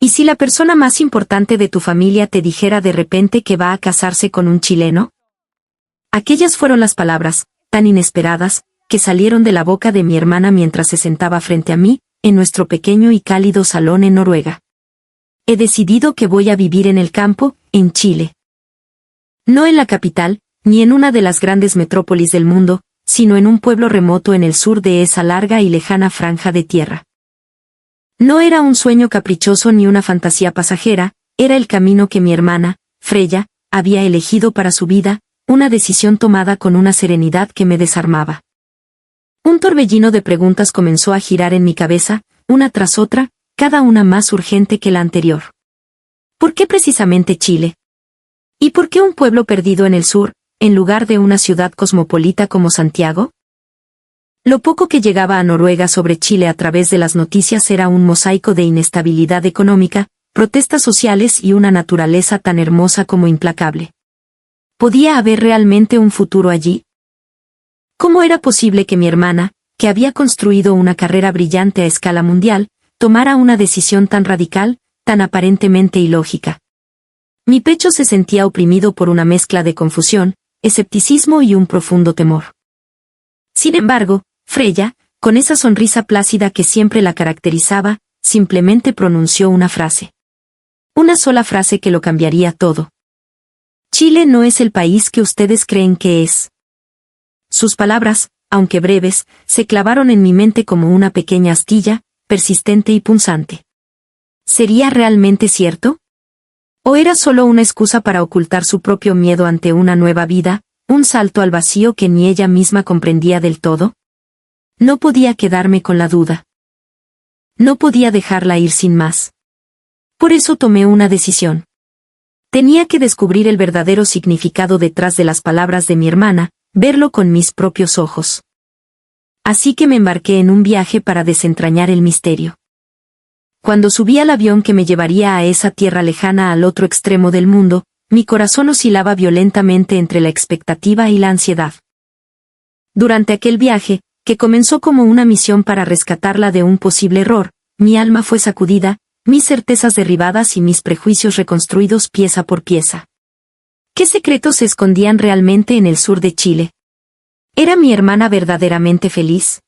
¿Y si la persona más importante de tu familia te dijera de repente que va a casarse con un chileno? Aquellas fueron las palabras, tan inesperadas, que salieron de la boca de mi hermana mientras se sentaba frente a mí, en nuestro pequeño y cálido salón en Noruega. He decidido que voy a vivir en el campo, en Chile. No en la capital, ni en una de las grandes metrópolis del mundo, sino en un pueblo remoto en el sur de esa larga y lejana franja de tierra. No era un sueño caprichoso ni una fantasía pasajera, era el camino que mi hermana, Freya, había elegido para su vida, una decisión tomada con una serenidad que me desarmaba. Un torbellino de preguntas comenzó a girar en mi cabeza, una tras otra, cada una más urgente que la anterior. ¿Por qué precisamente Chile? ¿Y por qué un pueblo perdido en el sur, en lugar de una ciudad cosmopolita como Santiago? Lo poco que llegaba a Noruega sobre Chile a través de las noticias era un mosaico de inestabilidad económica, protestas sociales y una naturaleza tan hermosa como implacable. ¿Podía haber realmente un futuro allí? ¿Cómo era posible que mi hermana, que había construido una carrera brillante a escala mundial, tomara una decisión tan radical, tan aparentemente ilógica? Mi pecho se sentía oprimido por una mezcla de confusión, escepticismo y un profundo temor. Sin embargo, Freya, con esa sonrisa plácida que siempre la caracterizaba, simplemente pronunció una frase. Una sola frase que lo cambiaría todo. Chile no es el país que ustedes creen que es. Sus palabras, aunque breves, se clavaron en mi mente como una pequeña astilla, persistente y punzante. ¿Sería realmente cierto? ¿O era solo una excusa para ocultar su propio miedo ante una nueva vida, un salto al vacío que ni ella misma comprendía del todo? No podía quedarme con la duda. No podía dejarla ir sin más. Por eso tomé una decisión. Tenía que descubrir el verdadero significado detrás de las palabras de mi hermana, verlo con mis propios ojos. Así que me embarqué en un viaje para desentrañar el misterio. Cuando subí al avión que me llevaría a esa tierra lejana al otro extremo del mundo, mi corazón oscilaba violentamente entre la expectativa y la ansiedad. Durante aquel viaje, que comenzó como una misión para rescatarla de un posible error, mi alma fue sacudida, mis certezas derribadas y mis prejuicios reconstruidos pieza por pieza. ¿Qué secretos se escondían realmente en el sur de Chile? ¿Era mi hermana verdaderamente feliz?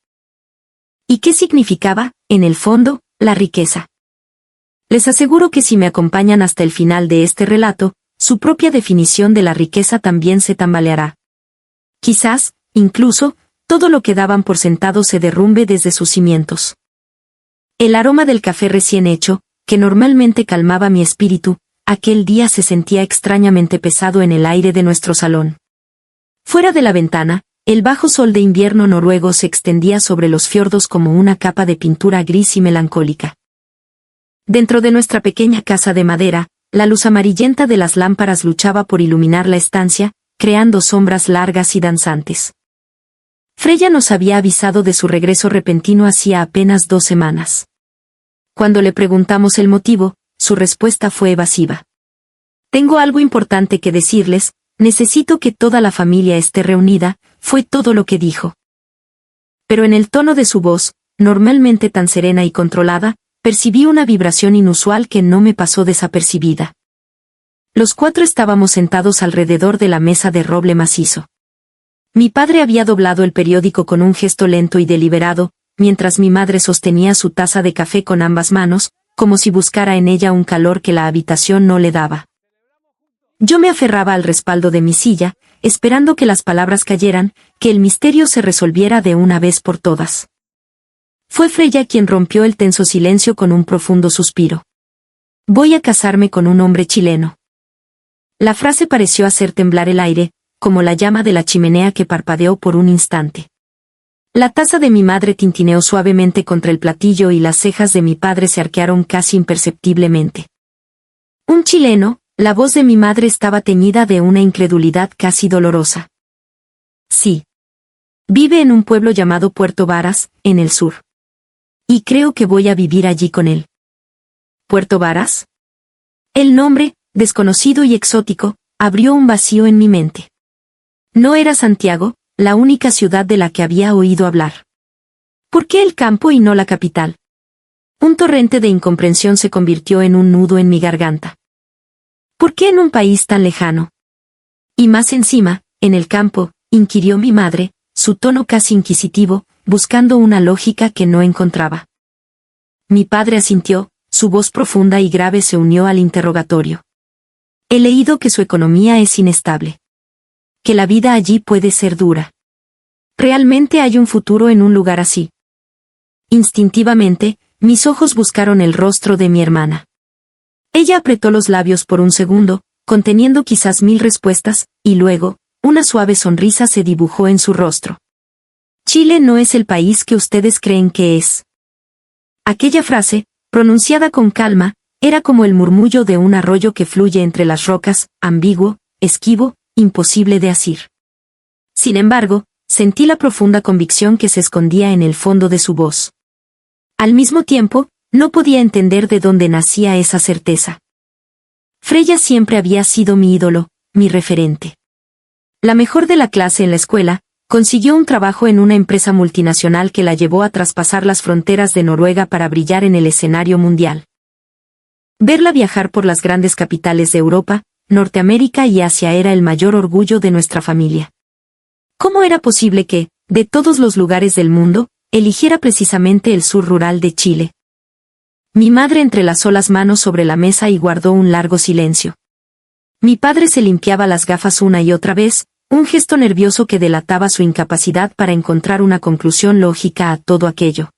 ¿Y qué significaba, en el fondo, la riqueza? Les aseguro que si me acompañan hasta el final de este relato, su propia definición de la riqueza también se tambaleará. Quizás, incluso, todo lo que daban por sentado se derrumbe desde sus cimientos. El aroma del café recién hecho, que normalmente calmaba mi espíritu, aquel día se sentía extrañamente pesado en el aire de nuestro salón. Fuera de la ventana, el bajo sol de invierno noruego se extendía sobre los fiordos como una capa de pintura gris y melancólica. Dentro de nuestra pequeña casa de madera, la luz amarillenta de las lámparas luchaba por iluminar la estancia, creando sombras largas y danzantes. Freya nos había avisado de su regreso repentino hacía apenas 2 semanas. Cuando le preguntamos el motivo, su respuesta fue evasiva. «Tengo algo importante que decirles, necesito que toda la familia esté reunida», fue todo lo que dijo. Pero en el tono de su voz, normalmente tan serena y controlada, percibí una vibración inusual que no me pasó desapercibida. Los 4 estábamos sentados alrededor de la mesa de roble macizo. Mi padre había doblado el periódico con un gesto lento y deliberado, mientras mi madre sostenía su taza de café con ambas manos, como si buscara en ella un calor que la habitación no le daba. Yo me aferraba al respaldo de mi silla, esperando que las palabras cayeran, que el misterio se resolviera de una vez por todas. Fue Freya quien rompió el tenso silencio con un profundo suspiro. «Voy a casarme con un hombre chileno». La frase pareció hacer temblar el aire, como la llama de la chimenea que parpadeó por un instante. La taza de mi madre tintineó suavemente contra el platillo y las cejas de mi padre se arquearon casi imperceptiblemente. «¿Un chileno?», la voz de mi madre estaba teñida de una incredulidad casi dolorosa. «Sí. Vive en un pueblo llamado Puerto Varas, en el sur. Y creo que voy a vivir allí con él». ¿Puerto Varas? El nombre, desconocido y exótico, abrió un vacío en mi mente. No era Santiago, la única ciudad de la que había oído hablar. ¿Por qué el campo y no la capital? Un torrente de incomprensión se convirtió en un nudo en mi garganta. ¿Por qué en un país tan lejano? Y más encima, en el campo, inquirió mi madre, su tono casi inquisitivo, buscando una lógica que no encontraba. Mi padre asintió, su voz profunda y grave se unió al interrogatorio. He leído que su economía es inestable. Que la vida allí puede ser dura. ¿Realmente hay un futuro en un lugar así? Instintivamente, mis ojos buscaron el rostro de mi hermana. Ella apretó los labios por un segundo, conteniendo quizás 1000 respuestas, y luego, una suave sonrisa se dibujó en su rostro. Chile no es el país que ustedes creen que es. Aquella frase, pronunciada con calma, era como el murmullo de un arroyo que fluye entre las rocas, ambiguo, esquivo, imposible de asir. Sin embargo, sentí la profunda convicción que se escondía en el fondo de su voz. Al mismo tiempo, no podía entender de dónde nacía esa certeza. Freya siempre había sido mi ídolo, mi referente. La mejor de la clase en la escuela, consiguió un trabajo en una empresa multinacional que la llevó a traspasar las fronteras de Noruega para brillar en el escenario mundial. Verla viajar por las grandes capitales de Europa, Norteamérica y Asia era el mayor orgullo de nuestra familia. ¿Cómo era posible que, de todos los lugares del mundo, eligiera precisamente el sur rural de Chile? Mi madre entrelazó las manos sobre la mesa y guardó un largo silencio. Mi padre se limpiaba las gafas una y otra vez, un gesto nervioso que delataba su incapacidad para encontrar una conclusión lógica a todo aquello.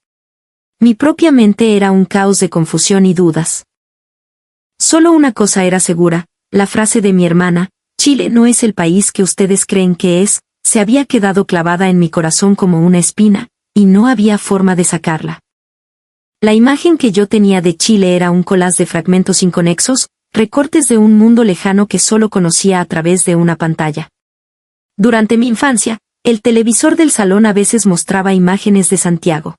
Mi propia mente era un caos de confusión y dudas. Solo una cosa era segura, la frase de mi hermana, Chile no es el país que ustedes creen que es, se había quedado clavada en mi corazón como una espina, y no había forma de sacarla. La imagen que yo tenía de Chile era un collage de fragmentos inconexos, recortes de un mundo lejano que solo conocía a través de una pantalla. Durante mi infancia, el televisor del salón a veces mostraba imágenes de Santiago.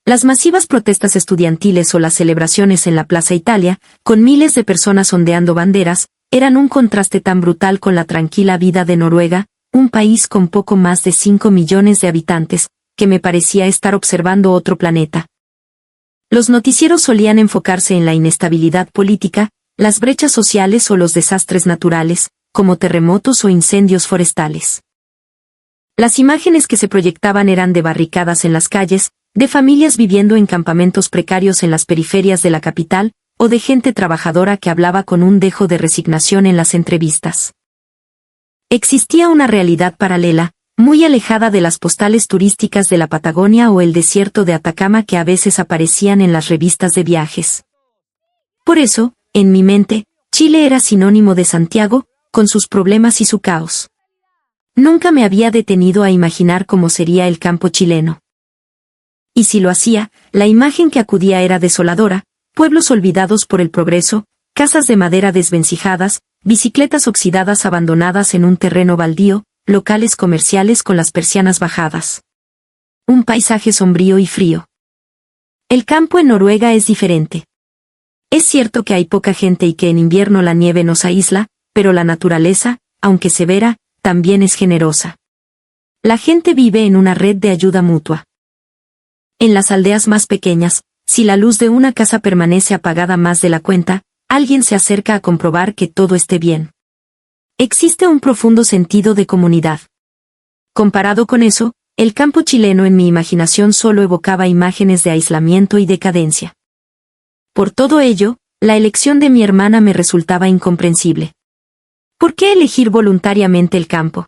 Las masivas protestas estudiantiles o las celebraciones en la Plaza Italia, con miles de personas ondeando banderas, eran un contraste tan brutal con la tranquila vida de Noruega, un país con poco más de 5 millones de habitantes, que me parecía estar observando otro planeta. Los noticieros solían enfocarse en la inestabilidad política, las brechas sociales o los desastres naturales, como terremotos o incendios forestales. Las imágenes que se proyectaban eran de barricadas en las calles, de familias viviendo en campamentos precarios en las periferias de la capital, o de gente trabajadora que hablaba con un dejo de resignación en las entrevistas. Existía una realidad paralela, muy alejada de las postales turísticas de la Patagonia o el desierto de Atacama que a veces aparecían en las revistas de viajes. Por eso, en mi mente, Chile era sinónimo de Santiago, con sus problemas y su caos. Nunca me había detenido a imaginar cómo sería el campo chileno. Y si lo hacía, la imagen que acudía era desoladora, pueblos olvidados por el progreso, casas de madera desvencijadas, bicicletas oxidadas abandonadas en un terreno baldío, locales comerciales con las persianas bajadas. Un paisaje sombrío y frío. El campo en Noruega es diferente. Es cierto que hay poca gente y que en invierno la nieve nos aísla, pero la naturaleza, aunque severa, también es generosa. La gente vive en una red de ayuda mutua. En las aldeas más pequeñas, si la luz de una casa permanece apagada más de la cuenta, alguien se acerca a comprobar que todo esté bien. Existe un profundo sentido de comunidad. Comparado con eso, el campo chileno en mi imaginación solo evocaba imágenes de aislamiento y decadencia. Por todo ello, la elección de mi hermana me resultaba incomprensible. ¿Por qué elegir voluntariamente el campo?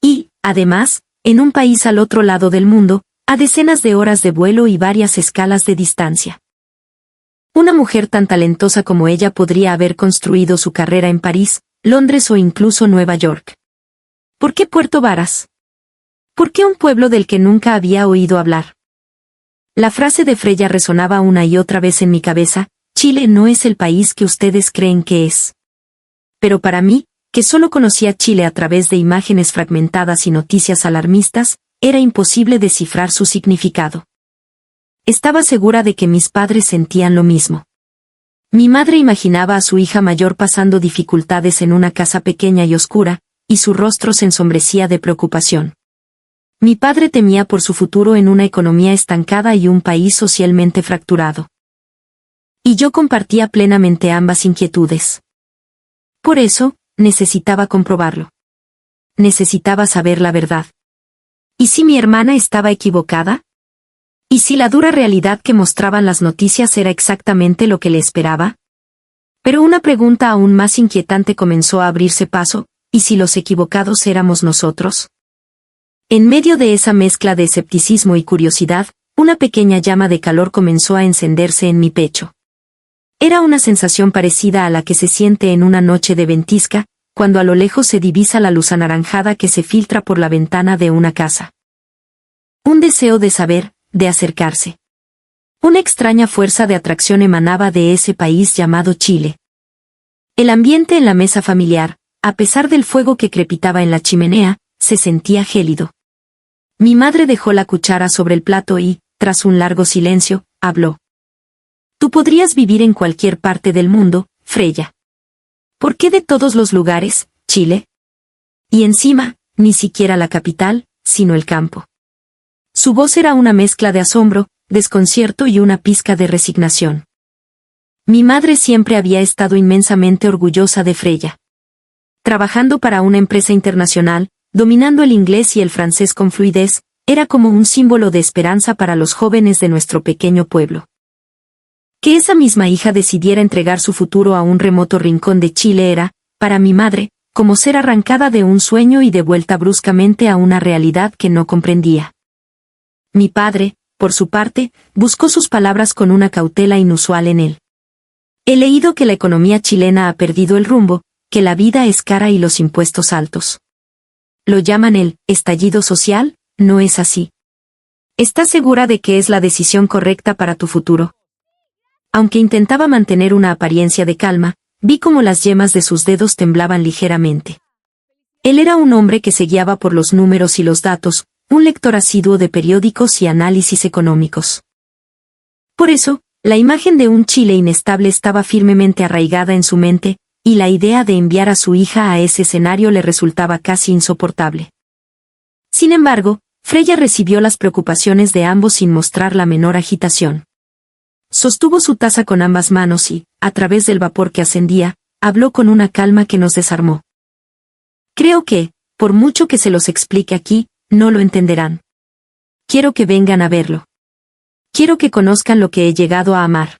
Y, además, en un país al otro lado del mundo, a decenas de horas de vuelo y varias escalas de distancia. Una mujer tan talentosa como ella podría haber construido su carrera en París, Londres o incluso Nueva York. ¿Por qué Puerto Varas? ¿Por qué un pueblo del que nunca había oído hablar? La frase de Freya resonaba una y otra vez en mi cabeza, Chile no es el país que ustedes creen que es. Pero para mí, que solo conocía Chile a través de imágenes fragmentadas y noticias alarmistas, era imposible descifrar su significado. Estaba segura de que mis padres sentían lo mismo. Mi madre imaginaba a su hija mayor pasando dificultades en una casa pequeña y oscura, y su rostro se ensombrecía de preocupación. Mi padre temía por su futuro en una economía estancada y un país socialmente fracturado. Y yo compartía plenamente ambas inquietudes. Por eso, necesitaba comprobarlo. Necesitaba saber la verdad. ¿Y si mi hermana estaba equivocada? ¿Y si la dura realidad que mostraban las noticias era exactamente lo que le esperaba? Pero una pregunta aún más inquietante comenzó a abrirse paso: ¿y si los equivocados éramos nosotros? En medio de esa mezcla de escepticismo y curiosidad, una pequeña llama de calor comenzó a encenderse en mi pecho. Era una sensación parecida a la que se siente en una noche de ventisca, cuando a lo lejos se divisa la luz anaranjada que se filtra por la ventana de una casa. Un deseo de saber, de acercarse. Una extraña fuerza de atracción emanaba de ese país llamado Chile. El ambiente en la mesa familiar, a pesar del fuego que crepitaba en la chimenea, se sentía gélido. Mi madre dejó la cuchara sobre el plato y, tras un largo silencio, habló. Tú podrías vivir en cualquier parte del mundo, Freya. ¿Por qué de todos los lugares, Chile? Y encima, ni siquiera la capital, sino el campo. Su voz era una mezcla de asombro, desconcierto y una pizca de resignación. Mi madre siempre había estado inmensamente orgullosa de Freya. Trabajando para una empresa internacional, dominando el inglés y el francés con fluidez, era como un símbolo de esperanza para los jóvenes de nuestro pequeño pueblo. Que esa misma hija decidiera entregar su futuro a un remoto rincón de Chile era, para mi madre, como ser arrancada de un sueño y devuelta bruscamente a una realidad que no comprendía. Mi padre, por su parte, buscó sus palabras con una cautela inusual en él. He leído que la economía chilena ha perdido el rumbo, que la vida es cara y los impuestos altos. Lo llaman el estallido social, ¿no es así? ¿Estás segura de que es la decisión correcta para tu futuro? Aunque intentaba mantener una apariencia de calma, vi cómo las yemas de sus dedos temblaban ligeramente. Él era un hombre que se guiaba por los números y los datos, un lector asiduo de periódicos y análisis económicos. Por eso, la imagen de un Chile inestable estaba firmemente arraigada en su mente, y la idea de enviar a su hija a ese escenario le resultaba casi insoportable. Sin embargo, Freya recibió las preocupaciones de ambos sin mostrar la menor agitación. Sostuvo su taza con ambas manos y, a través del vapor que ascendía, habló con una calma que nos desarmó. Creo que, por mucho que se los explique aquí, no lo entenderán. Quiero que vengan a verlo. Quiero que conozcan lo que he llegado a amar.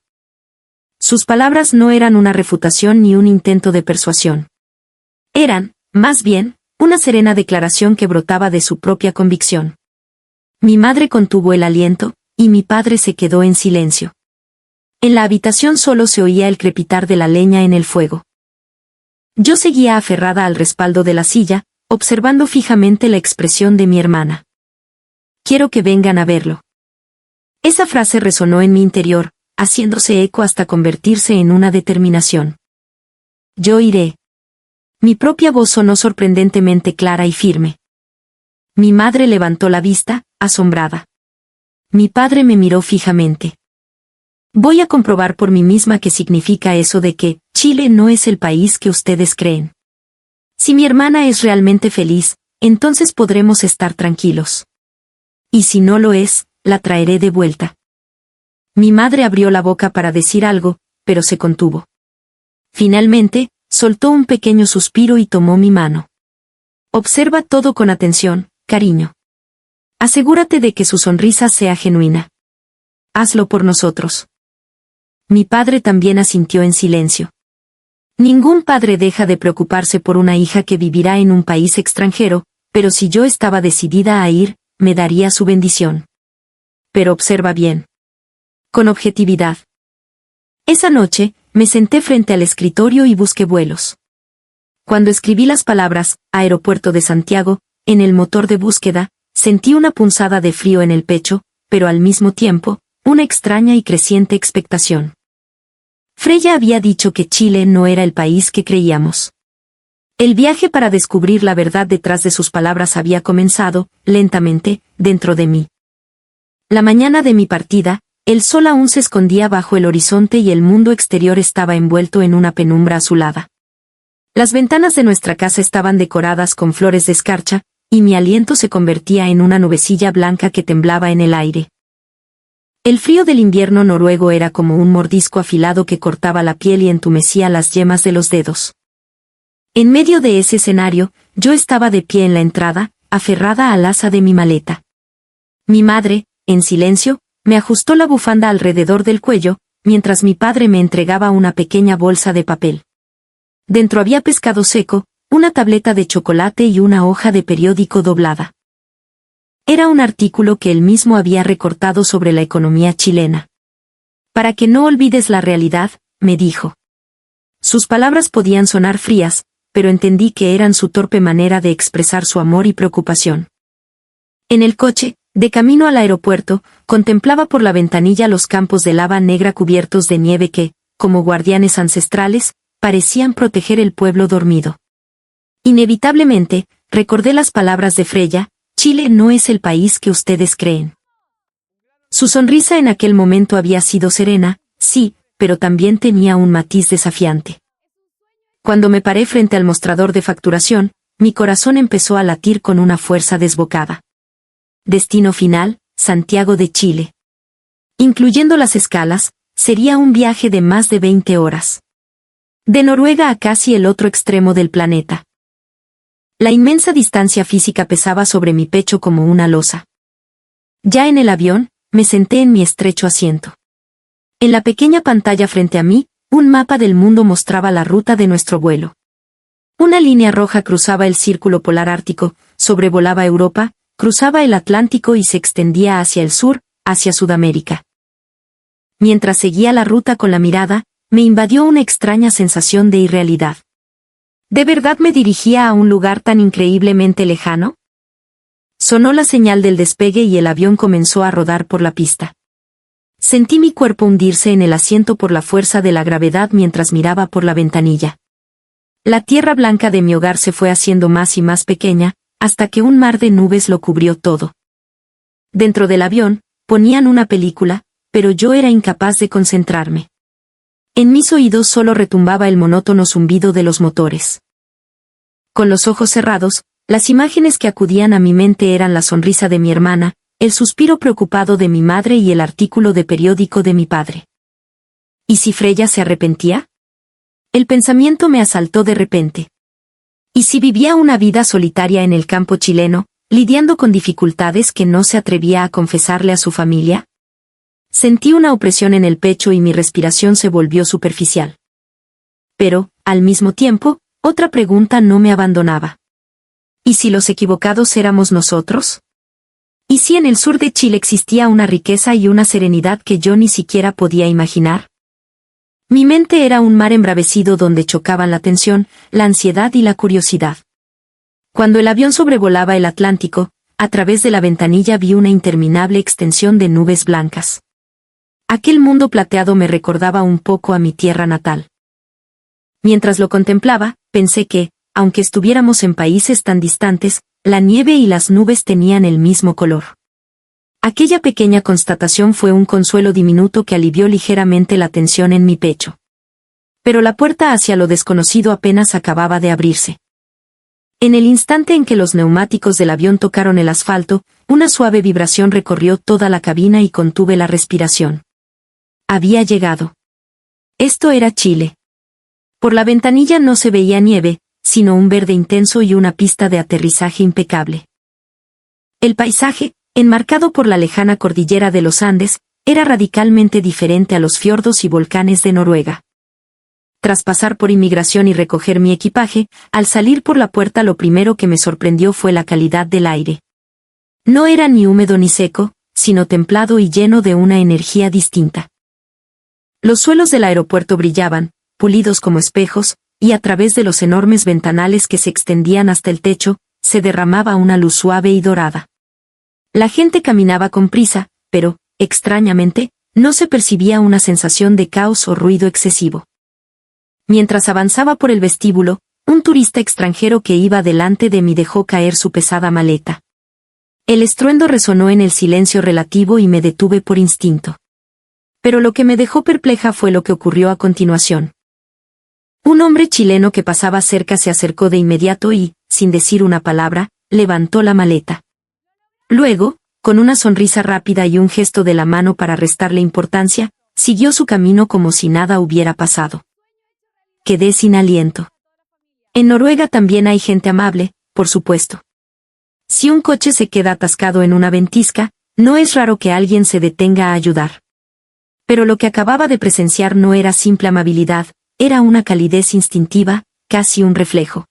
Sus palabras no eran una refutación ni un intento de persuasión. Eran, más bien, una serena declaración que brotaba de su propia convicción. Mi madre contuvo el aliento, y mi padre se quedó en silencio. En la habitación solo se oía el crepitar de la leña en el fuego. Yo seguía aferrada al respaldo de la silla, observando fijamente la expresión de mi hermana. Quiero que vengan a verlo. Esa frase resonó en mi interior, haciéndose eco hasta convertirse en una determinación. Yo iré. Mi propia voz sonó sorprendentemente clara y firme. Mi madre levantó la vista, asombrada. Mi padre me miró fijamente. Voy a comprobar por mí misma qué significa eso de que Chile no es el país que ustedes creen. Si mi hermana es realmente feliz, entonces podremos estar tranquilos. Y si no lo es, la traeré de vuelta. Mi madre abrió la boca para decir algo, pero se contuvo. Finalmente, soltó un pequeño suspiro y tomó mi mano. Observa todo con atención, cariño. Asegúrate de que su sonrisa sea genuina. Hazlo por nosotros. Mi padre también asintió en silencio. Ningún padre deja de preocuparse por una hija que vivirá en un país extranjero, pero si yo estaba decidida a ir, me daría su bendición. Pero observa bien. Con objetividad. Esa noche, me senté frente al escritorio y busqué vuelos. Cuando escribí las palabras, Aeropuerto de Santiago, en el motor de búsqueda, sentí una punzada de frío en el pecho, pero al mismo tiempo, una extraña y creciente expectación. Freya había dicho que Chile no era el país que creíamos. El viaje para descubrir la verdad detrás de sus palabras había comenzado, lentamente, dentro de mí. La mañana de mi partida, el sol aún se escondía bajo el horizonte y el mundo exterior estaba envuelto en una penumbra azulada. Las ventanas de nuestra casa estaban decoradas con flores de escarcha, y mi aliento se convertía en una nubecilla blanca que temblaba en el aire. El frío del invierno noruego era como un mordisco afilado que cortaba la piel y entumecía las yemas de los dedos. En medio de ese escenario, yo estaba de pie en la entrada, aferrada al asa de mi maleta. Mi madre, en silencio, me ajustó la bufanda alrededor del cuello, mientras mi padre me entregaba una pequeña bolsa de papel. Dentro había pescado seco, una tableta de chocolate y una hoja de periódico doblada. Era un artículo que él mismo había recortado sobre la economía chilena. Para que no olvides la realidad, me dijo. Sus palabras podían sonar frías, pero entendí que eran su torpe manera de expresar su amor y preocupación. En el coche, de camino al aeropuerto, contemplaba por la ventanilla los campos de lava negra cubiertos de nieve que, como guardianes ancestrales, parecían proteger el pueblo dormido. Inevitablemente, recordé las palabras de Freya: Chile no es el país que ustedes creen. Su sonrisa en aquel momento había sido serena, sí, pero también tenía un matiz desafiante. Cuando me paré frente al mostrador de facturación, mi corazón empezó a latir con una fuerza desbocada. Destino final, Santiago de Chile. Incluyendo las escalas, sería un viaje de más de 20 horas. De Noruega a casi el otro extremo del planeta. La inmensa distancia física pesaba sobre mi pecho como una losa. Ya en el avión, me senté en mi estrecho asiento. En la pequeña pantalla frente a mí, un mapa del mundo mostraba la ruta de nuestro vuelo. Una línea roja cruzaba el círculo polar ártico, sobrevolaba Europa, cruzaba el Atlántico y se extendía hacia el sur, hacia Sudamérica. Mientras seguía la ruta con la mirada, me invadió una extraña sensación de irrealidad. ¿De verdad me dirigía a un lugar tan increíblemente lejano? Sonó la señal del despegue y el avión comenzó a rodar por la pista. Sentí mi cuerpo hundirse en el asiento por la fuerza de la gravedad mientras miraba por la ventanilla. La tierra blanca de mi hogar se fue haciendo más y más pequeña, hasta que un mar de nubes lo cubrió todo. Dentro del avión, ponían una película, pero yo era incapaz de concentrarme. En mis oídos solo retumbaba el monótono zumbido de los motores. Con los ojos cerrados, las imágenes que acudían a mi mente eran la sonrisa de mi hermana, el suspiro preocupado de mi madre y el artículo de periódico de mi padre. ¿Y si Freya se arrepentía? El pensamiento me asaltó de repente. ¿Y si vivía una vida solitaria en el campo chileno, lidiando con dificultades que no se atrevía a confesarle a su familia? Sentí una opresión en el pecho y mi respiración se volvió superficial. Pero, al mismo tiempo, otra pregunta no me abandonaba. ¿Y si los equivocados éramos nosotros? ¿Y si en el sur de Chile existía una riqueza y una serenidad que yo ni siquiera podía imaginar? Mi mente era un mar embravecido donde chocaban la tensión, la ansiedad y la curiosidad. Cuando el avión sobrevolaba el Atlántico, a través de la ventanilla vi una interminable extensión de nubes blancas. Aquel mundo plateado me recordaba un poco a mi tierra natal. Mientras lo contemplaba, pensé que, aunque estuviéramos en países tan distantes, la nieve y las nubes tenían el mismo color. Aquella pequeña constatación fue un consuelo diminuto que alivió ligeramente la tensión en mi pecho. Pero la puerta hacia lo desconocido apenas acababa de abrirse. En el instante en que los neumáticos del avión tocaron el asfalto, una suave vibración recorrió toda la cabina y contuve la respiración. Había llegado. Esto era Chile. Por la ventanilla no se veía nieve, sino un verde intenso y una pista de aterrizaje impecable. El paisaje, enmarcado por la lejana cordillera de los Andes, era radicalmente diferente a los fiordos y volcanes de Noruega. Tras pasar por inmigración y recoger mi equipaje, al salir por la puerta lo primero que me sorprendió fue la calidad del aire. No era ni húmedo ni seco, sino templado y lleno de una energía distinta. Los suelos del aeropuerto brillaban, pulidos como espejos, y a través de los enormes ventanales que se extendían hasta el techo, se derramaba una luz suave y dorada. La gente caminaba con prisa, pero, extrañamente, no se percibía una sensación de caos o ruido excesivo. Mientras avanzaba por el vestíbulo, un turista extranjero que iba delante de mí dejó caer su pesada maleta. El estruendo resonó en el silencio relativo y me detuve por instinto. Pero lo que me dejó perpleja fue lo que ocurrió a continuación. Un hombre chileno que pasaba cerca se acercó de inmediato y, sin decir una palabra, levantó la maleta. Luego, con una sonrisa rápida y un gesto de la mano para restarle importancia, siguió su camino como si nada hubiera pasado. Quedé sin aliento. En Noruega también hay gente amable, por supuesto. Si un coche se queda atascado en una ventisca, no es raro que alguien se detenga a ayudar. Pero lo que acababa de presenciar no era simple amabilidad, era una calidez instintiva, casi un reflejo.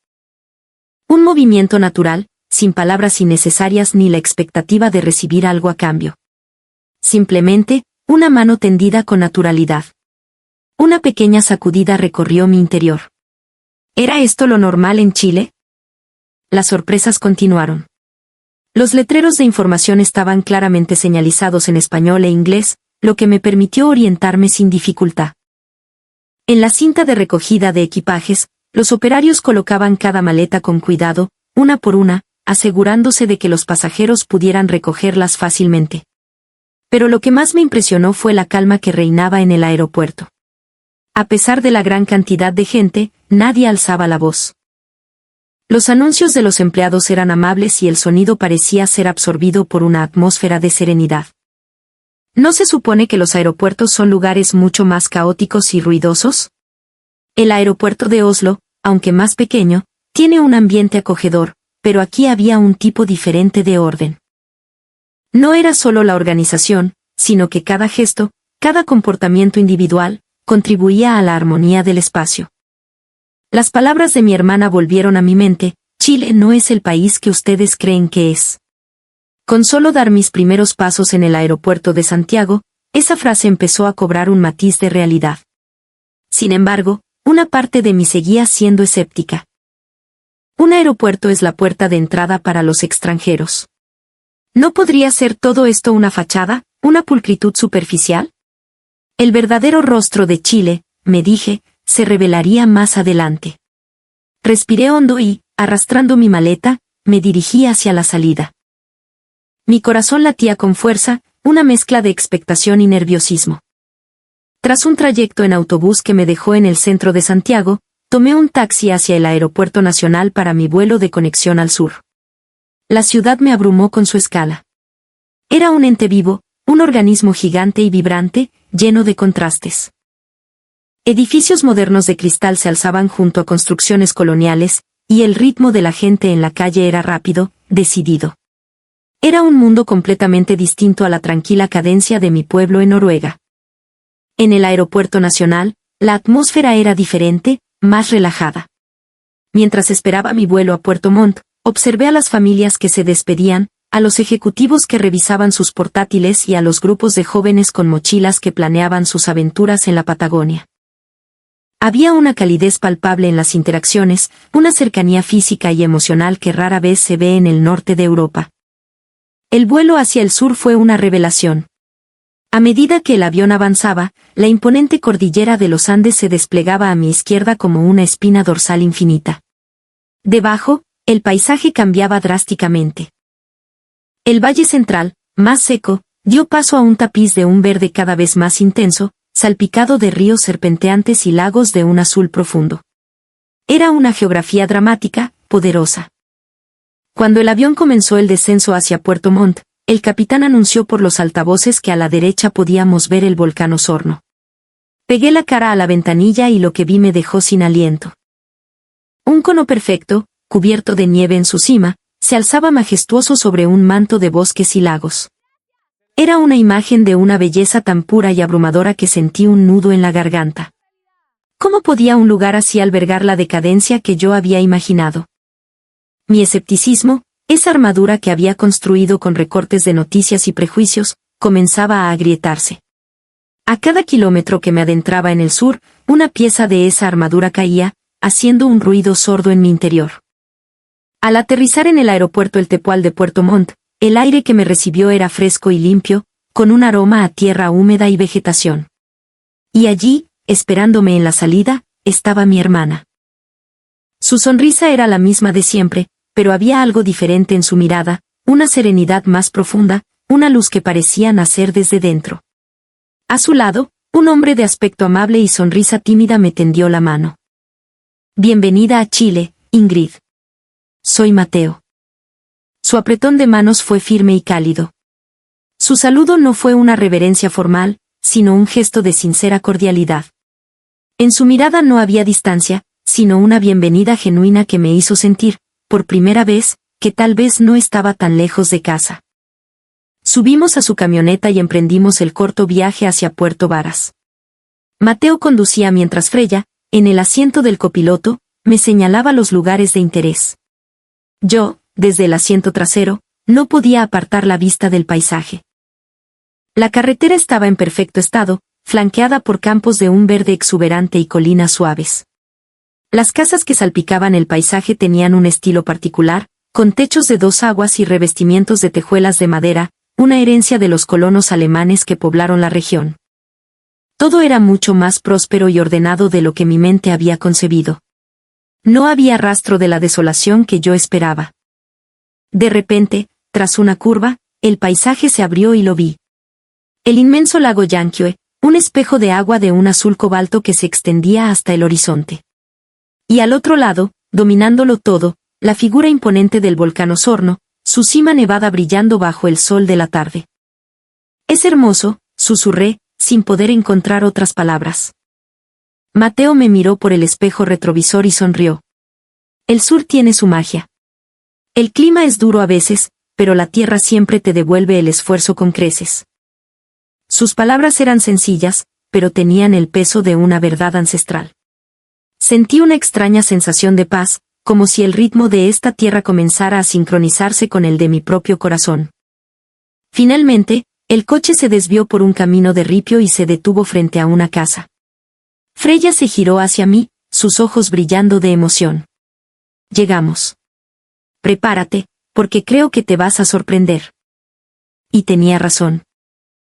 Un movimiento natural, sin palabras innecesarias ni la expectativa de recibir algo a cambio. Simplemente, una mano tendida con naturalidad. Una pequeña sacudida recorrió mi interior. ¿Era esto lo normal en Chile? Las sorpresas continuaron. Los letreros de información estaban claramente señalizados en español e inglés, lo que me permitió orientarme sin dificultad. En la cinta de recogida de equipajes, los operarios colocaban cada maleta con cuidado, una por una, asegurándose de que los pasajeros pudieran recogerlas fácilmente. Pero lo que más me impresionó fue la calma que reinaba en el aeropuerto. A pesar de la gran cantidad de gente, nadie alzaba la voz. Los anuncios de los empleados eran amables y el sonido parecía ser absorbido por una atmósfera de serenidad. ¿No se supone que los aeropuertos son lugares mucho más caóticos y ruidosos? El aeropuerto de Oslo, aunque más pequeño, tiene un ambiente acogedor, pero aquí había un tipo diferente de orden. No era solo la organización, sino que cada gesto, cada comportamiento individual, contribuía a la armonía del espacio. Las palabras de mi hermana volvieron a mi mente: Chile no es el país que ustedes creen que es. Con solo dar mis primeros pasos en el aeropuerto de Santiago, esa frase empezó a cobrar un matiz de realidad. Sin embargo, una parte de mí seguía siendo escéptica. Un aeropuerto es la puerta de entrada para los extranjeros. ¿No podría ser todo esto una fachada, una pulcritud superficial? El verdadero rostro de Chile, me dije, se revelaría más adelante. Respiré hondo y, arrastrando mi maleta, me dirigí hacia la salida. Mi corazón latía con fuerza, una mezcla de expectación y nerviosismo. Tras un trayecto en autobús que me dejó en el centro de Santiago, tomé un taxi hacia el Aeropuerto Nacional para mi vuelo de conexión al sur. La ciudad me abrumó con su escala. Era un ente vivo, un organismo gigante y vibrante, lleno de contrastes. Edificios modernos de cristal se alzaban junto a construcciones coloniales, y el ritmo de la gente en la calle era rápido, decidido. Era un mundo completamente distinto a la tranquila cadencia de mi pueblo en Noruega. En el Aeropuerto Nacional, la atmósfera era diferente, más relajada. Mientras esperaba mi vuelo a Puerto Montt, observé a las familias que se despedían, a los ejecutivos que revisaban sus portátiles y a los grupos de jóvenes con mochilas que planeaban sus aventuras en la Patagonia. Había una calidez palpable en las interacciones, una cercanía física y emocional que rara vez se ve en el norte de Europa. El vuelo hacia el sur fue una revelación. A medida que el avión avanzaba, la imponente cordillera de los Andes se desplegaba a mi izquierda como una espina dorsal infinita. Debajo, el paisaje cambiaba drásticamente. El valle central, más seco, dio paso a un tapiz de un verde cada vez más intenso, salpicado de ríos serpenteantes y lagos de un azul profundo. Era una geografía dramática, poderosa. Cuando el avión comenzó el descenso hacia Puerto Montt, el capitán anunció por los altavoces que a la derecha podíamos ver el volcán Osorno. Pegué la cara a la ventanilla y lo que vi me dejó sin aliento. Un cono perfecto, cubierto de nieve en su cima, se alzaba majestuoso sobre un manto de bosques y lagos. Era una imagen de una belleza tan pura y abrumadora que sentí un nudo en la garganta. ¿Cómo podía un lugar así albergar la decadencia que yo había imaginado? Mi escepticismo, esa armadura que había construido con recortes de noticias y prejuicios, comenzaba a agrietarse. A cada kilómetro que me adentraba en el sur, una pieza de esa armadura caía, haciendo un ruido sordo en mi interior. Al aterrizar en el aeropuerto El Tepual de Puerto Montt, el aire que me recibió era fresco y limpio, con un aroma a tierra húmeda y vegetación. Y allí, esperándome en la salida, estaba mi hermana. Su sonrisa era la misma de siempre, pero había algo diferente en su mirada, una serenidad más profunda, una luz que parecía nacer desde dentro. A su lado, un hombre de aspecto amable y sonrisa tímida me tendió la mano. Bienvenida a Chile, Ingrid. Soy Mateo. Su apretón de manos fue firme y cálido. Su saludo no fue una reverencia formal, sino un gesto de sincera cordialidad. En su mirada no había distancia, sino una bienvenida genuina que me hizo sentir, por primera vez, que tal vez no estaba tan lejos de casa. Subimos a su camioneta y emprendimos el corto viaje hacia Puerto Varas. Mateo conducía mientras Freya, en el asiento del copiloto, me señalaba los lugares de interés. Yo, desde el asiento trasero, no podía apartar la vista del paisaje. La carretera estaba en perfecto estado, flanqueada por campos de un verde exuberante y colinas suaves. Las casas que salpicaban el paisaje tenían un estilo particular, con techos de dos aguas y revestimientos de tejuelas de madera, una herencia de los colonos alemanes que poblaron la región. Todo era mucho más próspero y ordenado de lo que mi mente había concebido. No había rastro de la desolación que yo esperaba. De repente, tras una curva, el paisaje se abrió y lo vi. El inmenso lago Yanquihue, un espejo de agua de un azul cobalto que se extendía hasta el horizonte. Y al otro lado, dominándolo todo, la figura imponente del volcán Osorno, su cima nevada brillando bajo el sol de la tarde. «Es hermoso», susurré, sin poder encontrar otras palabras. Mateo me miró por el espejo retrovisor y sonrió. «El sur tiene su magia. El clima es duro a veces, pero la tierra siempre te devuelve el esfuerzo con creces». Sus palabras eran sencillas, pero tenían el peso de una verdad ancestral. Sentí una extraña sensación de paz, como si el ritmo de esta tierra comenzara a sincronizarse con el de mi propio corazón. Finalmente, el coche se desvió por un camino de ripio y se detuvo frente a una casa. Freya se giró hacia mí, sus ojos brillando de emoción. «Llegamos. Prepárate, porque creo que te vas a sorprender». Y tenía razón.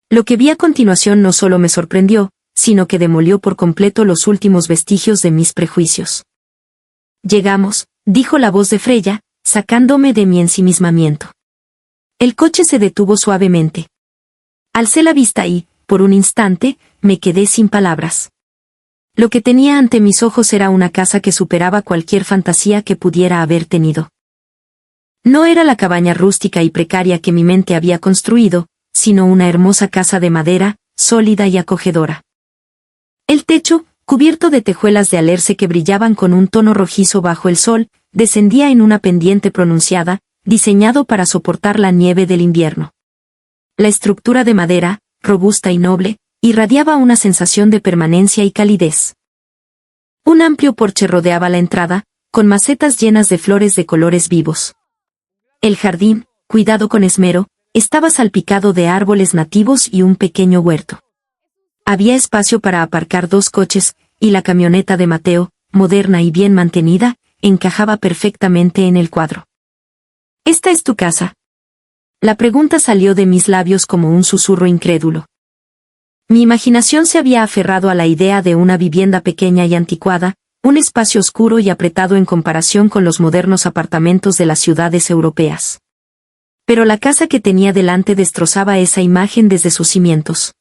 Lo que vi a continuación no solo me sorprendió, sino que demolió por completo los últimos vestigios de mis prejuicios. «Llegamos», dijo la voz de Freya, sacándome de mi ensimismamiento. El coche se detuvo suavemente. Alcé la vista y, por un instante, me quedé sin palabras. Lo que tenía ante mis ojos era una casa que superaba cualquier fantasía que pudiera haber tenido. No era la cabaña rústica y precaria que mi mente había construido, sino una hermosa casa de madera, sólida y acogedora. El techo, cubierto de tejuelas de alerce que brillaban con un tono rojizo bajo el sol, descendía en una pendiente pronunciada, diseñado para soportar la nieve del invierno. La estructura de madera, robusta y noble, irradiaba una sensación de permanencia y calidez. Un amplio porche rodeaba la entrada, con macetas llenas de flores de colores vivos. El jardín, cuidado con esmero, estaba salpicado de árboles nativos y un pequeño huerto. Había espacio para aparcar 2 coches, y la camioneta de Mateo, moderna y bien mantenida, encajaba perfectamente en el cuadro. «¿Esta es tu casa?». La pregunta salió de mis labios como un susurro incrédulo. Mi imaginación se había aferrado a la idea de una vivienda pequeña y anticuada, un espacio oscuro y apretado en comparación con los modernos apartamentos de las ciudades europeas. Pero la casa que tenía delante destrozaba esa imagen desde sus cimientos.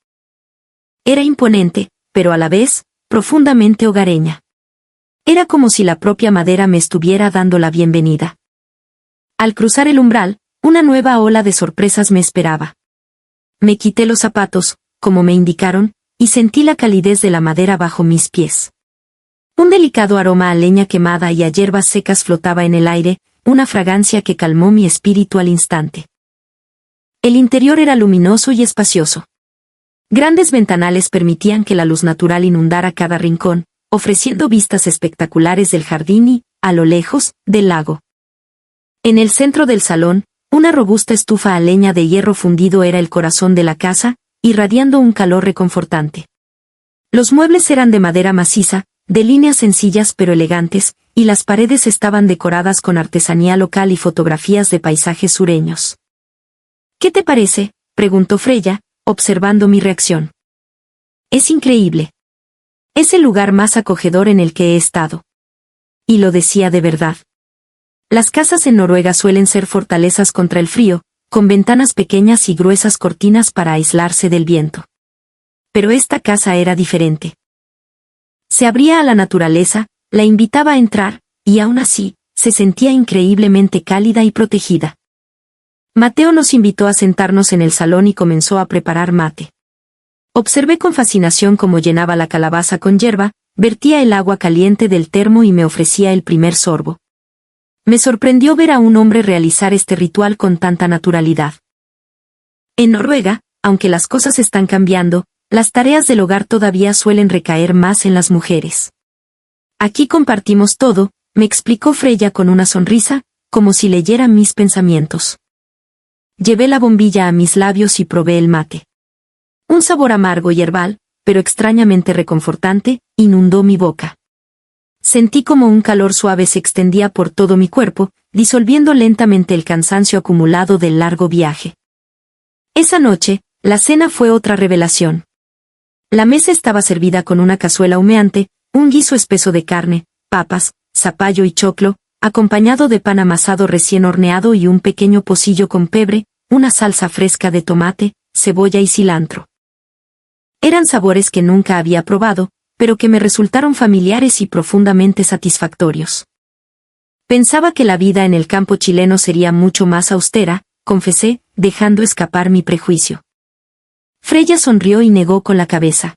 Era imponente, pero a la vez, profundamente hogareña. Era como si la propia madera me estuviera dando la bienvenida. Al cruzar el umbral, una nueva ola de sorpresas me esperaba. Me quité los zapatos, como me indicaron, y sentí la calidez de la madera bajo mis pies. Un delicado aroma a leña quemada y a hierbas secas flotaba en el aire, una fragancia que calmó mi espíritu al instante. El interior era luminoso y espacioso. Grandes ventanales permitían que la luz natural inundara cada rincón, ofreciendo vistas espectaculares del jardín y, a lo lejos, del lago. En el centro del salón, una robusta estufa a leña de hierro fundido era el corazón de la casa, irradiando un calor reconfortante. Los muebles eran de madera maciza, de líneas sencillas pero elegantes, y las paredes estaban decoradas con artesanía local y fotografías de paisajes sureños. «¿Qué te parece?», preguntó Freya, observando mi reacción. «Es increíble. Es el lugar más acogedor en el que he estado». Y lo decía de verdad. Las casas en Noruega suelen ser fortalezas contra el frío, con ventanas pequeñas y gruesas cortinas para aislarse del viento. Pero esta casa era diferente. Se abría a la naturaleza, la invitaba a entrar, y aún así, se sentía increíblemente cálida y protegida. Mateo nos invitó a sentarnos en el salón y comenzó a preparar mate. Observé con fascinación cómo llenaba la calabaza con yerba, vertía el agua caliente del termo y me ofrecía el primer sorbo. Me sorprendió ver a un hombre realizar este ritual con tanta naturalidad. En Noruega, aunque las cosas están cambiando, las tareas del hogar todavía suelen recaer más en las mujeres. Aquí compartimos todo, me explicó Freya con una sonrisa, como si leyera mis pensamientos. Llevé la bombilla a mis labios y probé el mate. Un sabor amargo y herbal, pero extrañamente reconfortante, inundó mi boca. Sentí como un calor suave se extendía por todo mi cuerpo, disolviendo lentamente el cansancio acumulado del largo viaje. Esa noche, la cena fue otra revelación. La mesa estaba servida con una cazuela humeante, un guiso espeso de carne, papas, zapallo y choclo, acompañado de pan amasado recién horneado y un pequeño pocillo con pebre, una salsa fresca de tomate, cebolla y cilantro. Eran sabores que nunca había probado, pero que me resultaron familiares y profundamente satisfactorios. Pensaba que la vida en el campo chileno sería mucho más austera, confesé, dejando escapar mi prejuicio. Freya sonrió y negó con la cabeza.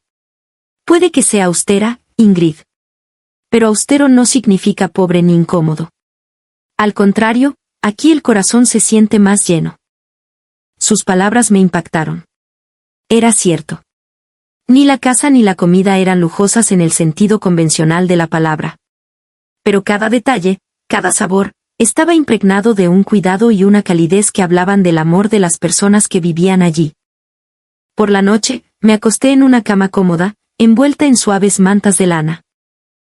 Puede que sea austera, Ingrid. Pero austero no significa pobre ni incómodo. Al contrario, aquí el corazón se siente más lleno. Sus palabras me impactaron. Era cierto. Ni la casa ni la comida eran lujosas en el sentido convencional de la palabra. Pero cada detalle, cada sabor, estaba impregnado de un cuidado y una calidez que hablaban del amor de las personas que vivían allí. Por la noche, me acosté en una cama cómoda, envuelta en suaves mantas de lana.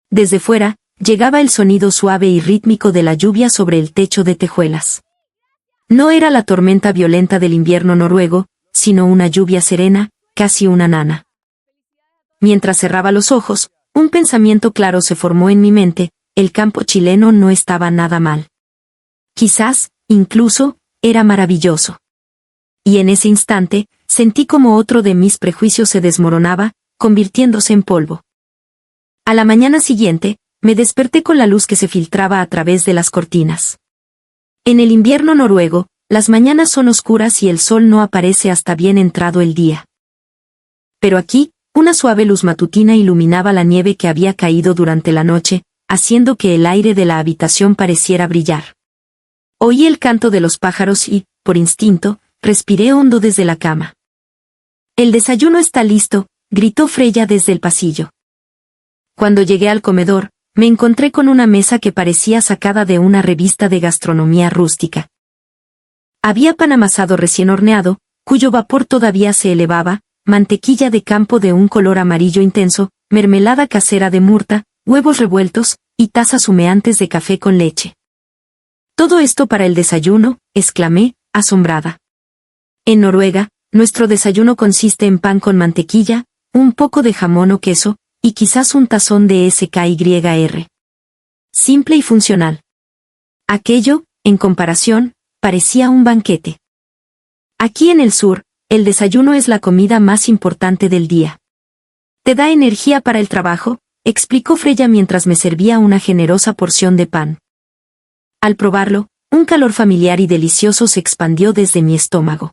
Desde fuera, llegaba el sonido suave y rítmico de la lluvia sobre el techo de tejuelas. No era la tormenta violenta del invierno noruego, sino una lluvia serena, casi una nana. Mientras cerraba los ojos, un pensamiento claro se formó en mi mente: el campo chileno no estaba nada mal. Quizás, incluso, era maravilloso. Y en ese instante, sentí como otro de mis prejuicios se desmoronaba, convirtiéndose en polvo. A la mañana siguiente, me desperté con la luz que se filtraba a través de las cortinas. En el invierno noruego, las mañanas son oscuras y el sol no aparece hasta bien entrado el día. Pero aquí, una suave luz matutina iluminaba la nieve que había caído durante la noche, haciendo que el aire de la habitación pareciera brillar. Oí el canto de los pájaros y, por instinto, respiré hondo desde la cama. «El desayuno está listo», gritó Freya desde el pasillo. Cuando llegué al comedor, me encontré con una mesa que parecía sacada de una revista de gastronomía rústica. Había pan amasado recién horneado, cuyo vapor todavía se elevaba, mantequilla de campo de un color amarillo intenso, mermelada casera de murta, huevos revueltos, y tazas humeantes de café con leche. «¿Todo esto para el desayuno?», exclamé, asombrada. En Noruega, nuestro desayuno consiste en pan con mantequilla, un poco de jamón o queso, y quizás un tazón de SKYR. Simple y funcional. Aquello, en comparación, parecía un banquete. Aquí en el sur, el desayuno es la comida más importante del día. «¿Te da energía para el trabajo?», explicó Freya mientras me servía una generosa porción de pan. Al probarlo, un calor familiar y delicioso se expandió desde mi estómago.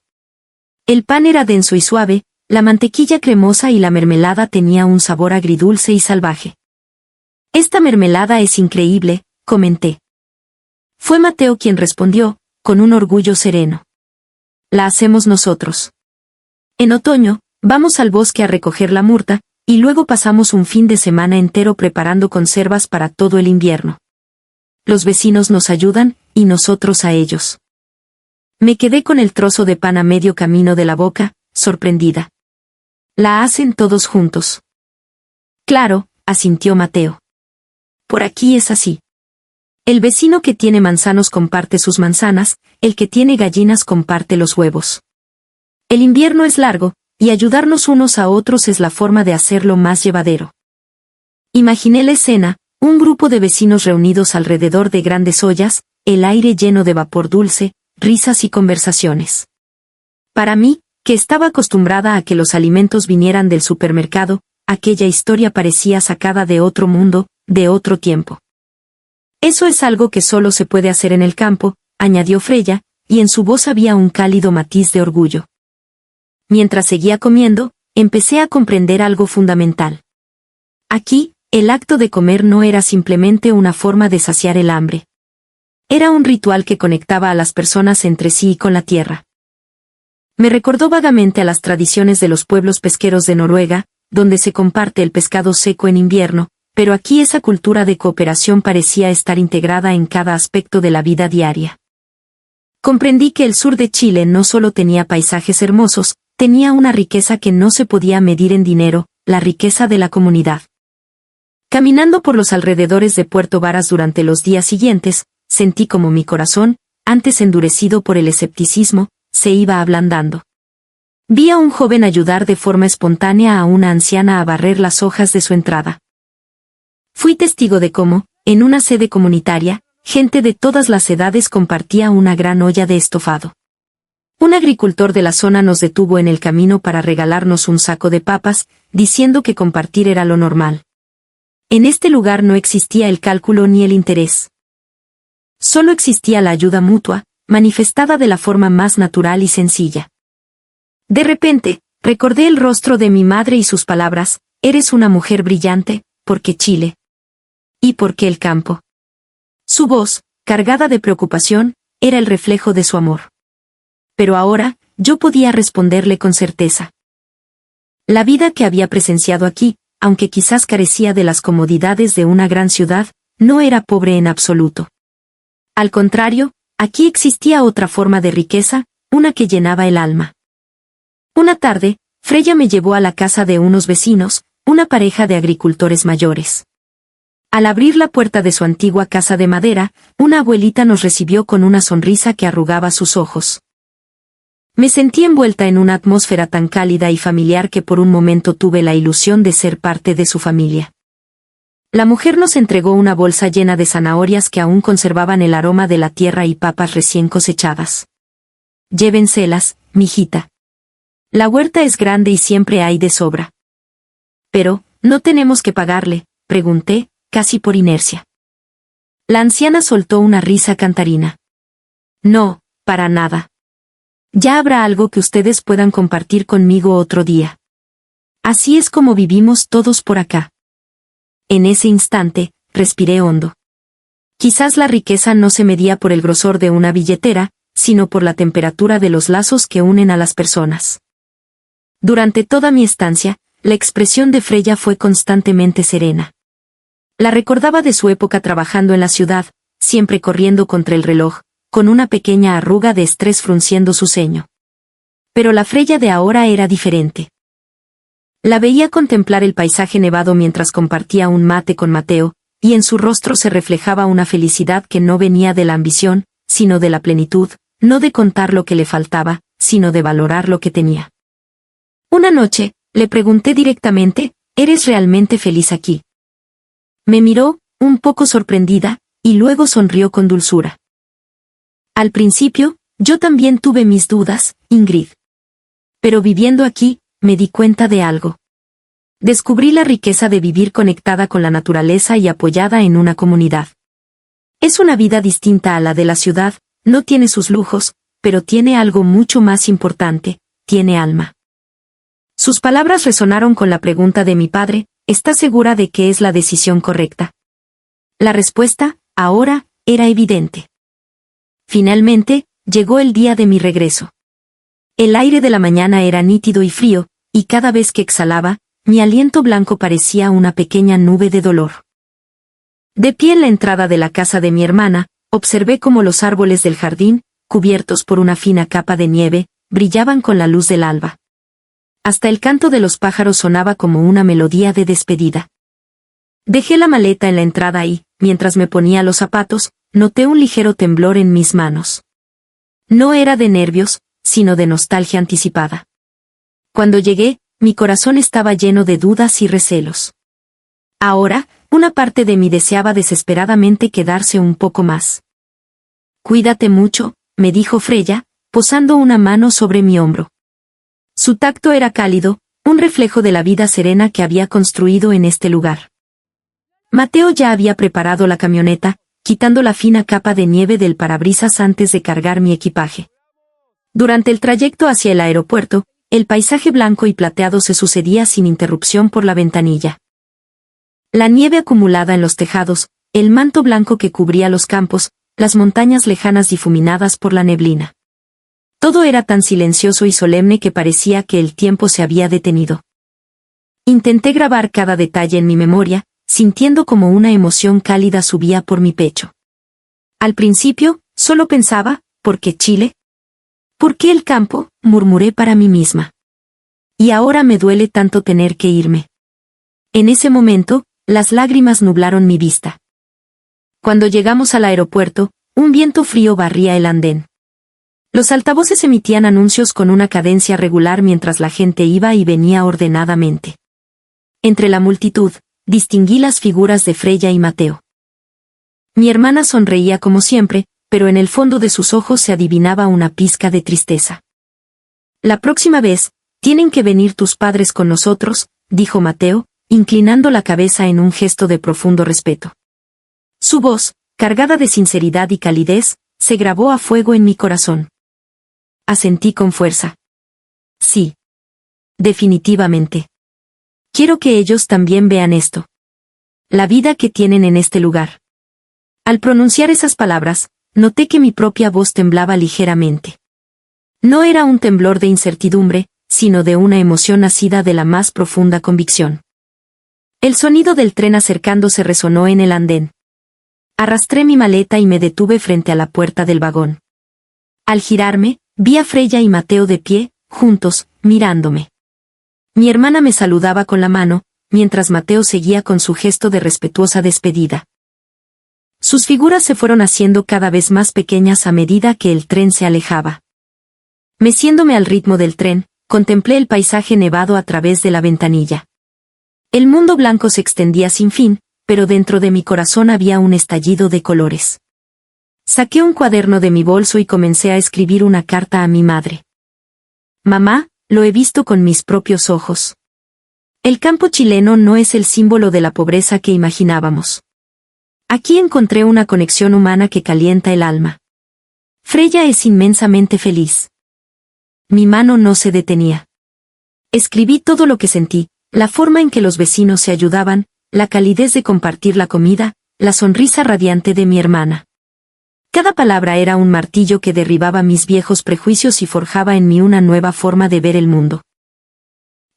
El pan era denso y suave, la mantequilla cremosa y la mermelada tenía un sabor agridulce y salvaje. «Esta mermelada es increíble», comenté. Fue Mateo quien respondió, con un orgullo sereno. «La hacemos nosotros. En otoño, vamos al bosque a recoger la murta, y luego pasamos un fin de semana entero preparando conservas para todo el invierno. Los vecinos nos ayudan, y nosotros a ellos». Me quedé con el trozo de pan a medio camino de la boca, sorprendida. «¿La hacen todos juntos?». «Claro», asintió Mateo. «Por aquí es así. El vecino que tiene manzanos comparte sus manzanas, el que tiene gallinas comparte los huevos. El invierno es largo, y ayudarnos unos a otros es la forma de hacerlo más llevadero». Imaginé la escena, un grupo de vecinos reunidos alrededor de grandes ollas, el aire lleno de vapor dulce, risas y conversaciones. Para mí, que estaba acostumbrada a que los alimentos vinieran del supermercado, aquella historia parecía sacada de otro mundo, de otro tiempo. «Eso es algo que solo se puede hacer en el campo», añadió Freya, y en su voz había un cálido matiz de orgullo. Mientras seguía comiendo, empecé a comprender algo fundamental. Aquí, el acto de comer no era simplemente una forma de saciar el hambre. Era un ritual que conectaba a las personas entre sí y con la tierra. Me recordó vagamente a las tradiciones de los pueblos pesqueros de Noruega, donde se comparte el pescado seco en invierno, pero aquí esa cultura de cooperación parecía estar integrada en cada aspecto de la vida diaria. Comprendí que el sur de Chile no solo tenía paisajes hermosos, tenía una riqueza que no se podía medir en dinero, la riqueza de la comunidad. Caminando por los alrededores de Puerto Varas durante los días siguientes, sentí como mi corazón, antes endurecido por el escepticismo, se iba ablandando. Vi a un joven ayudar de forma espontánea a una anciana a barrer las hojas de su entrada. Fui testigo de cómo, en una sede comunitaria, gente de todas las edades compartía una gran olla de estofado. Un agricultor de la zona nos detuvo en el camino para regalarnos un saco de papas, diciendo que compartir era lo normal. En este lugar no existía el cálculo ni el interés. Solo existía la ayuda mutua, manifestada de la forma más natural y sencilla. De repente, recordé el rostro de mi madre y sus palabras: eres una mujer brillante, porque Chile. ¿Y por qué el campo? Su voz, cargada de preocupación, era el reflejo de su amor. Pero ahora, yo podía responderle con certeza. La vida que había presenciado aquí, aunque quizás carecía de las comodidades de una gran ciudad, no era pobre en absoluto. Al contrario, aquí existía otra forma de riqueza, una que llenaba el alma. Una tarde, Freya me llevó a la casa de unos vecinos, una pareja de agricultores mayores. Al abrir la puerta de su antigua casa de madera, una abuelita nos recibió con una sonrisa que arrugaba sus ojos. Me sentí envuelta en una atmósfera tan cálida y familiar que por un momento tuve la ilusión de ser parte de su familia. La mujer nos entregó una bolsa llena de zanahorias que aún conservaban el aroma de la tierra y papas recién cosechadas. Llévenselas, mijita. La huerta es grande y siempre hay de sobra. Pero, ¿no tenemos que pagarle?, pregunté, casi por inercia. La anciana soltó una risa cantarina. No, para nada. Ya habrá algo que ustedes puedan compartir conmigo otro día. Así es como vivimos todos por acá. En ese instante, respiré hondo. Quizás la riqueza no se medía por el grosor de una billetera, sino por la temperatura de los lazos que unen a las personas. Durante toda mi estancia, la expresión de Freya fue constantemente serena. La recordaba de su época trabajando en la ciudad, siempre corriendo contra el reloj, con una pequeña arruga de estrés frunciendo su ceño. Pero la Freya de ahora era diferente. La veía contemplar el paisaje nevado mientras compartía un mate con Mateo, y en su rostro se reflejaba una felicidad que no venía de la ambición, sino de la plenitud, no de contar lo que le faltaba, sino de valorar lo que tenía. Una noche, le pregunté directamente: ¿eres realmente feliz aquí? Me miró, un poco sorprendida, y luego sonrió con dulzura. Al principio, yo también tuve mis dudas, Ingrid. Pero viviendo aquí, me di cuenta de algo. Descubrí la riqueza de vivir conectada con la naturaleza y apoyada en una comunidad. Es una vida distinta a la de la ciudad, no tiene sus lujos, pero tiene algo mucho más importante: tiene alma. Sus palabras resonaron con la pregunta de mi padre: ¿estás segura de que es la decisión correcta? La respuesta, ahora, era evidente. Finalmente, llegó el día de mi regreso. El aire de la mañana era nítido y frío, y cada vez que exhalaba, mi aliento blanco parecía una pequeña nube de dolor. De pie en la entrada de la casa de mi hermana, observé cómo los árboles del jardín, cubiertos por una fina capa de nieve, brillaban con la luz del alba. Hasta el canto de los pájaros sonaba como una melodía de despedida. Dejé la maleta en la entrada y, mientras me ponía los zapatos, noté un ligero temblor en mis manos. No era de nervios, sino de nostalgia anticipada. Cuando llegué, mi corazón estaba lleno de dudas y recelos. Ahora, una parte de mí deseaba desesperadamente quedarse un poco más. Cuídate mucho, me dijo Freya, posando una mano sobre mi hombro. Su tacto era cálido, un reflejo de la vida serena que había construido en este lugar. Mateo ya había preparado la camioneta, quitando la fina capa de nieve del parabrisas antes de cargar mi equipaje. Durante el trayecto hacia el aeropuerto, el paisaje blanco y plateado se sucedía sin interrupción por la ventanilla. La nieve acumulada en los tejados, el manto blanco que cubría los campos, las montañas lejanas difuminadas por la neblina. Todo era tan silencioso y solemne que parecía que el tiempo se había detenido. Intenté grabar cada detalle en mi memoria, sintiendo como una emoción cálida subía por mi pecho. Al principio, solo pensaba, ¿por qué Chile? ¿Por qué el campo?, murmuré para mí misma. Y ahora me duele tanto tener que irme. En ese momento, las lágrimas nublaron mi vista. Cuando llegamos al aeropuerto, un viento frío barría el andén. Los altavoces emitían anuncios con una cadencia regular mientras la gente iba y venía ordenadamente. Entre la multitud, distinguí las figuras de Freya y Mateo. Mi hermana sonreía como siempre, pero en el fondo de sus ojos se adivinaba una pizca de tristeza. La próxima vez, tienen que venir tus padres con nosotros, dijo Mateo, inclinando la cabeza en un gesto de profundo respeto. Su voz, cargada de sinceridad y calidez, se grabó a fuego en mi corazón. Asentí con fuerza. Sí. Definitivamente. Quiero que ellos también vean esto. La vida que tienen en este lugar. Al pronunciar esas palabras, noté que mi propia voz temblaba ligeramente. No era un temblor de incertidumbre, sino de una emoción nacida de la más profunda convicción. El sonido del tren acercándose resonó en el andén. Arrastré mi maleta y me detuve frente a la puerta del vagón. Al girarme, vi a Freya y Mateo de pie, juntos, mirándome. Mi hermana me saludaba con la mano, mientras Mateo seguía con su gesto de respetuosa despedida. Sus figuras se fueron haciendo cada vez más pequeñas a medida que el tren se alejaba. Meciéndome al ritmo del tren, contemplé el paisaje nevado a través de la ventanilla. El mundo blanco se extendía sin fin, pero dentro de mi corazón había un estallido de colores. Saqué un cuaderno de mi bolso y comencé a escribir una carta a mi madre. Mamá, lo he visto con mis propios ojos. El campo chileno no es el símbolo de la pobreza que imaginábamos. Aquí encontré una conexión humana que calienta el alma. Freya es inmensamente feliz. Mi mano no se detenía. Escribí todo lo que sentí, la forma en que los vecinos se ayudaban, la calidez de compartir la comida, la sonrisa radiante de mi hermana. Cada palabra era un martillo que derribaba mis viejos prejuicios y forjaba en mí una nueva forma de ver el mundo.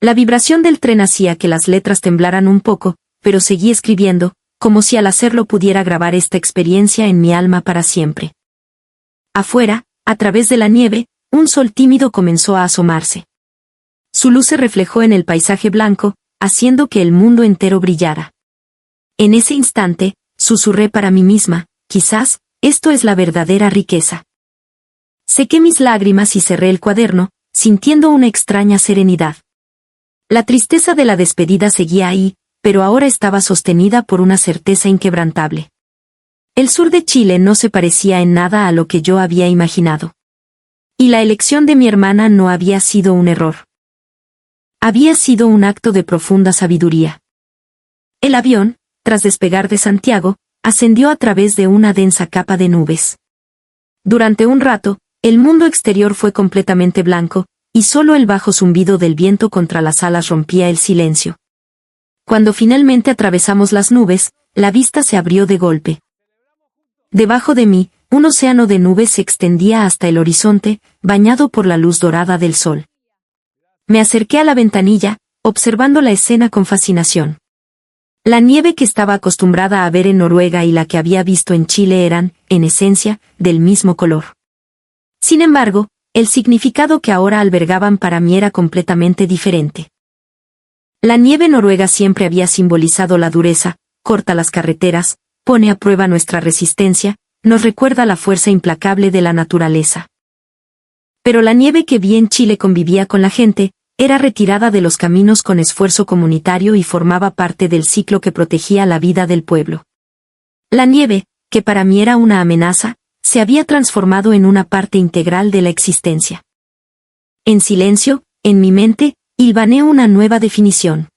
La vibración del tren hacía que las letras temblaran un poco, pero seguí escribiendo, como si al hacerlo pudiera grabar esta experiencia en mi alma para siempre. Afuera, a través de la nieve, un sol tímido comenzó a asomarse. Su luz se reflejó en el paisaje blanco, haciendo que el mundo entero brillara. En ese instante, susurré para mí misma, quizás, esto es la verdadera riqueza. Sequé mis lágrimas y cerré el cuaderno, sintiendo una extraña serenidad. La tristeza de la despedida seguía ahí, pero ahora estaba sostenida por una certeza inquebrantable. El sur de Chile no se parecía en nada a lo que yo había imaginado. Y la elección de mi hermana no había sido un error. Había sido un acto de profunda sabiduría. El avión, tras despegar de Santiago, ascendió a través de una densa capa de nubes. Durante un rato, el mundo exterior fue completamente blanco, y solo el bajo zumbido del viento contra las alas rompía el silencio. Cuando finalmente atravesamos las nubes, la vista se abrió de golpe. Debajo de mí, un océano de nubes se extendía hasta el horizonte, bañado por la luz dorada del sol. Me acerqué a la ventanilla, observando la escena con fascinación. La nieve que estaba acostumbrada a ver en Noruega y la que había visto en Chile eran, en esencia, del mismo color. Sin embargo, el significado que ahora albergaban para mí era completamente diferente. La nieve noruega siempre había simbolizado la dureza, corta las carreteras, pone a prueba nuestra resistencia, nos recuerda la fuerza implacable de la naturaleza. Pero la nieve que vi en Chile convivía con la gente, era retirada de los caminos con esfuerzo comunitario y formaba parte del ciclo que protegía la vida del pueblo. La nieve, que para mí era una amenaza, se había transformado en una parte integral de la existencia. En silencio, en mi mente, hilvané una nueva definición.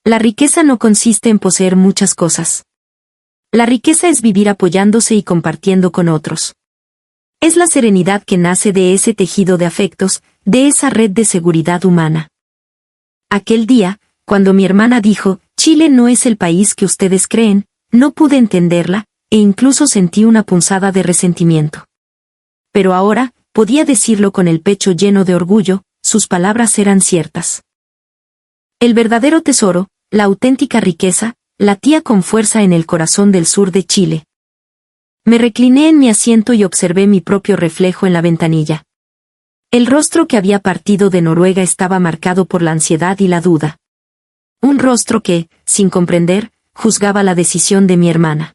La riqueza no consiste en poseer muchas cosas. La riqueza es vivir apoyándose y compartiendo con otros. Es la serenidad que nace de ese tejido de afectos, de esa red de seguridad humana. Aquel día, cuando mi hermana dijo, Chile no es el país que ustedes creen, no pude entenderla, e incluso sentí una punzada de resentimiento. Pero ahora, podía decirlo con el pecho lleno de orgullo, sus palabras eran ciertas. El verdadero tesoro, la auténtica riqueza, latía con fuerza en el corazón del sur de Chile. Me recliné en mi asiento y observé mi propio reflejo en la ventanilla. El rostro que había partido de Noruega estaba marcado por la ansiedad y la duda. Un rostro que, sin comprender, juzgaba la decisión de mi hermana.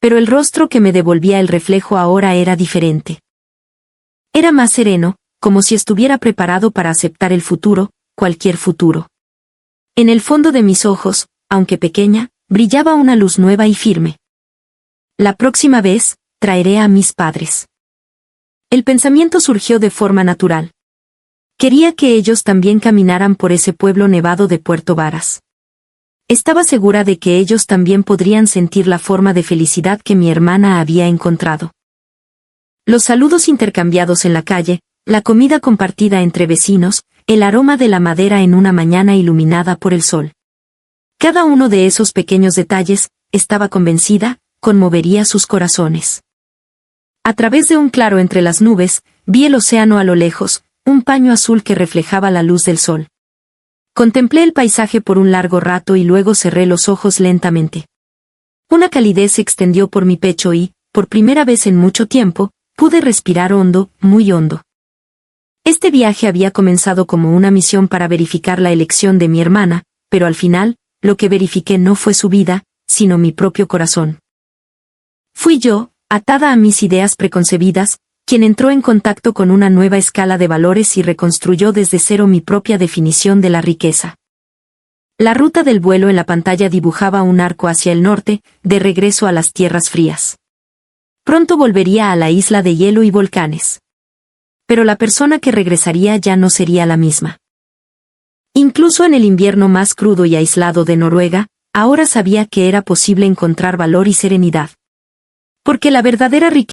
Pero el rostro que me devolvía el reflejo ahora era diferente. Era más sereno, como si estuviera preparado para aceptar el futuro, cualquier futuro. En el fondo de mis ojos, aunque pequeña, brillaba una luz nueva y firme. La próxima vez, traeré a mis padres. El pensamiento surgió de forma natural. Quería que ellos también caminaran por ese pueblo nevado de Puerto Varas. Estaba segura de que ellos también podrían sentir la forma de felicidad que mi hermana había encontrado. Los saludos intercambiados en la calle, la comida compartida entre vecinos, el aroma de la madera en una mañana iluminada por el sol. Cada uno de esos pequeños detalles, estaba convencida, conmovería sus corazones. A través de un claro entre las nubes, vi el océano a lo lejos, un paño azul que reflejaba la luz del sol. Contemplé el paisaje por un largo rato y luego cerré los ojos lentamente. Una calidez se extendió por mi pecho y, por primera vez en mucho tiempo, pude respirar hondo, muy hondo. Este viaje había comenzado como una misión para verificar la elección de mi hermana, pero al final, lo que verifiqué no fue su vida, sino mi propio corazón. Fui yo, atada a mis ideas preconcebidas, quien entró en contacto con una nueva escala de valores y reconstruyó desde cero mi propia definición de la riqueza. La ruta del vuelo en la pantalla dibujaba un arco hacia el norte, de regreso a las tierras frías. Pronto volvería a la isla de hielo y volcanes. Pero la persona que regresaría ya no sería la misma. Incluso en el invierno más crudo y aislado de Noruega, ahora sabía que era posible encontrar valor y serenidad. Porque la verdadera riqueza